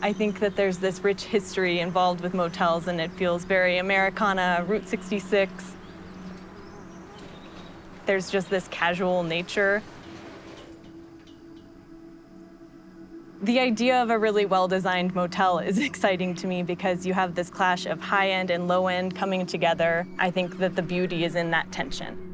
I think that there's this rich history involved with motels, and it feels very Americana, Route 66. There's just this casual nature. The idea of a really well-designed motel is exciting to me because you have this clash of high-end and low-end coming together. I think that the beauty is in that tension.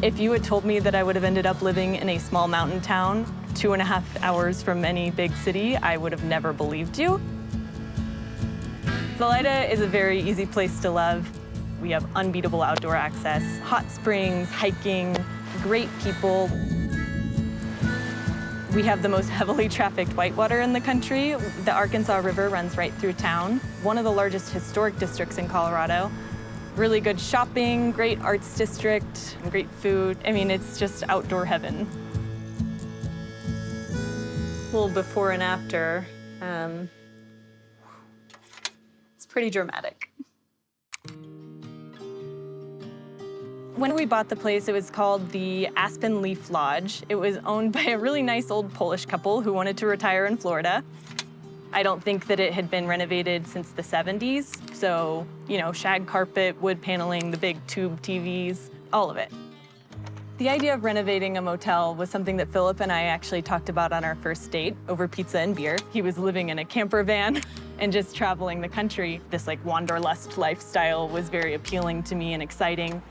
If you had told me that I would have ended up living in a small mountain town 2.5 hours from any big city, I would have never believed you. Salida is a very easy place to love. We have unbeatable outdoor access, hot springs, hiking, great people. We have the most heavily trafficked whitewater in the country. The Arkansas River runs right through town. One of the largest historic districts in Colorado. Really good shopping, great arts district, great food. I mean, it's just outdoor heaven. Well, before and after, it's pretty dramatic. When we bought the place, it was called the Aspen Leaf Lodge. It was owned by a really nice old Polish couple who wanted to retire in Florida. I don't think that it had been renovated since the 70s. So, you know, shag carpet, wood paneling, the big tube TVs, all of it. The idea of renovating a motel was something that Philip and I actually talked about on our first date over pizza and beer. He was living in a camper van and just traveling the country. This like wanderlust lifestyle was very appealing to me and exciting.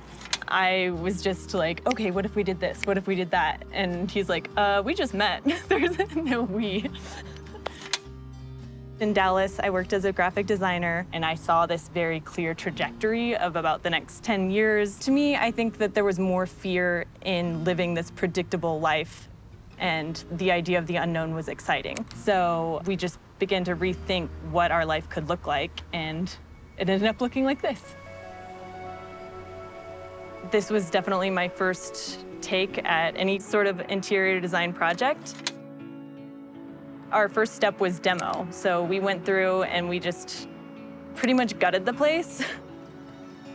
I was just like, okay, what if we did this? What if we did that? And he's like, we just met. There's no we. In Dallas, I worked as a graphic designer, and I saw this very clear trajectory of about the next 10 years. To me, I think that there was more fear in living this predictable life, and the idea of the unknown was exciting. So we just began to rethink what our life could look like, and it ended up looking like this. This was definitely my first take at any sort of interior design project. Our first step was demo. So we went through and we just pretty much gutted the place.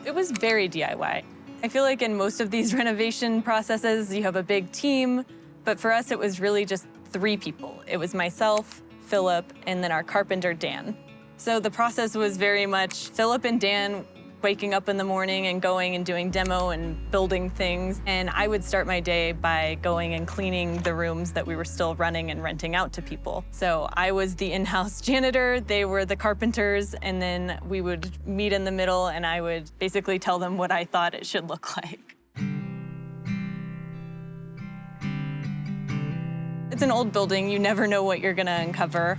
It was very DIY. I feel like in most of these renovation processes, you have a big team, but for us, it was really just 3 people. It was myself, Philip, and then our carpenter, Dan. So the process was very much Philip and Dan waking up in the morning and going and doing demo and building things. And I would start my day by going and cleaning the rooms that we were still running and renting out to people. So I was the in-house janitor, they were the carpenters, and then we would meet in the middle and I would basically tell them what I thought it should look like. It's an old building, you never know what you're gonna uncover.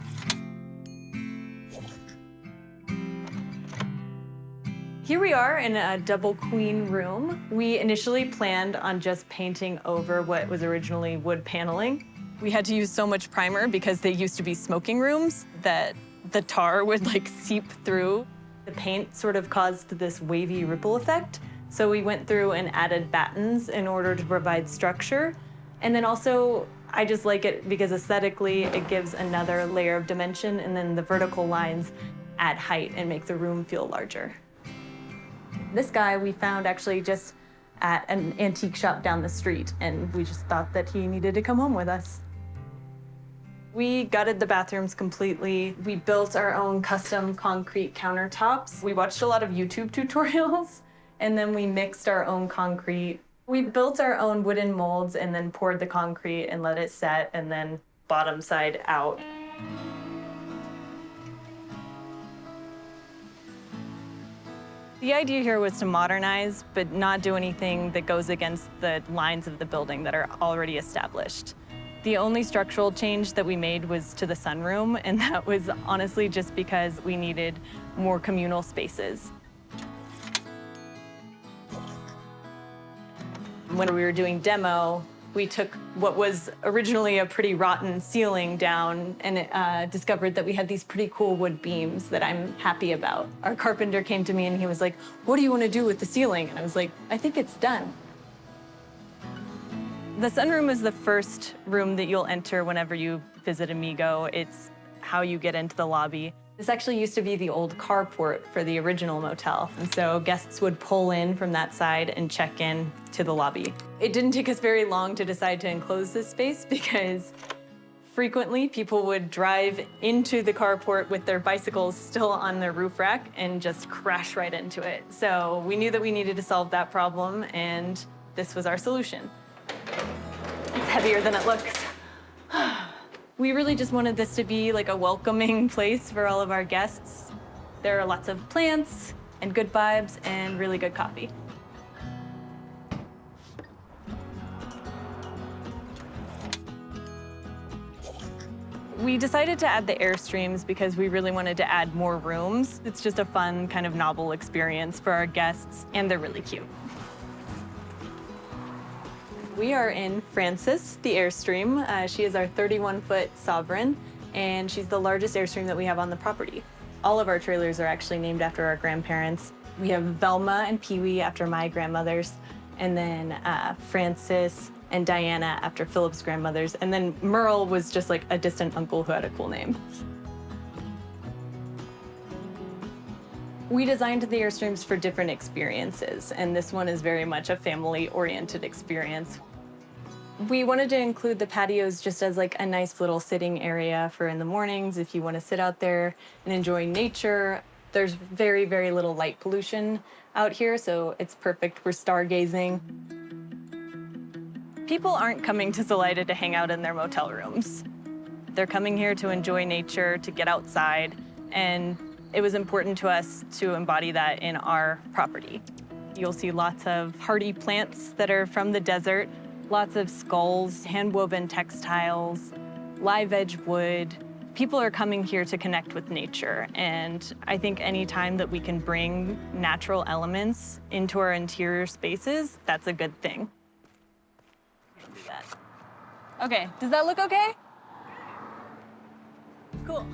Here we are in a double queen room. We initially planned on just painting over what was originally wood paneling. We had to use so much primer because they used to be smoking rooms that the tar would like seep through. The paint sort of caused this wavy ripple effect. So we went through and added battens in order to provide structure. And then also, I just like it because aesthetically it gives another layer of dimension, and then the vertical lines add height and make the room feel larger. This guy we found actually just at an antique shop down the street, and we just thought that he needed to come home with us. We gutted the bathrooms completely. We built our own custom concrete countertops. We watched a lot of YouTube tutorials, and then we mixed our own concrete. We built our own wooden molds and then poured the concrete and let it set, and then bottom side out. The idea here was to modernize, but not do anything that goes against the lines of the building that are already established. The only structural change that we made was to the sunroom, and that was honestly just because we needed more communal spaces. When we were doing demo, We took what was originally a pretty rotten ceiling down and discovered that we had these pretty cool wood beams that I'm happy about. Our carpenter came to me and he was like, "What do you want to do with the ceiling?" And I was like, "I think it's done." The sunroom is the first room that you'll enter whenever you visit Amigo. It's how you get into the lobby. This actually used to be the old carport for the original motel, and so guests would pull in from that side and check in to the lobby. It didn't take us very long to decide to enclose this space because frequently people would drive into the carport with their bicycles still on their roof rack and just crash right into it. So we knew that we needed to solve that problem, and this was our solution. It's heavier than it looks. We really just wanted this to be like a welcoming place for all of our guests. There are lots of plants and good vibes and really good coffee. We decided to add the Airstreams because we really wanted to add more rooms. It's just a fun, kind of novel experience for our guests, and they're really cute. We are in Frances, the Airstream. She is our 31-foot Sovereign, and she's the largest Airstream that we have on the property. All of our trailers are actually named after our grandparents. We have Velma and Pee-wee after my grandmothers, and then Frances and Diana after Philip's grandmothers, and then Merle was just like a distant uncle who had a cool name. We designed the Airstreams for different experiences, and this one is very much a family-oriented experience. We wanted to include the patios just as like a nice little sitting area for in the mornings if you want to sit out there and enjoy nature. There's very, very little light pollution out here, so it's perfect for stargazing. People aren't coming to Salida to hang out in their motel rooms. They're coming here to enjoy nature, to get outside, and it was important to us to embody that in our property. You'll see lots of hardy plants that are from the desert, lots of skulls, hand-woven textiles, live edge wood. People are coming here to connect with nature, and I think any time that we can bring natural elements into our interior spaces, that's a good thing. Do that. Okay, does that look okay? Cool.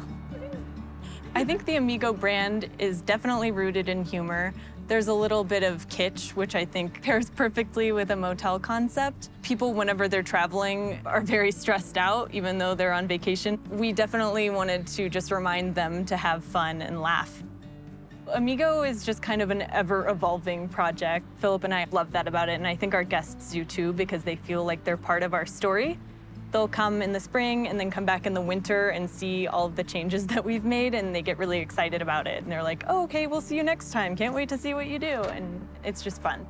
I think the Amigo brand is definitely rooted in humor. There's a little bit of kitsch, which I think pairs perfectly with a motel concept. People, whenever they're traveling, are very stressed out, even though they're on vacation. We definitely wanted to just remind them to have fun and laugh. Amigo is just kind of an ever-evolving project. Philip and I love that about it, and I think our guests do too, because they feel like they're part of our story. They'll come in the spring and then come back in the winter and see all of the changes that we've made, and they get really excited about it. And they're like, "Oh, okay, we'll see you next time. Can't wait to see what you do." And it's just fun.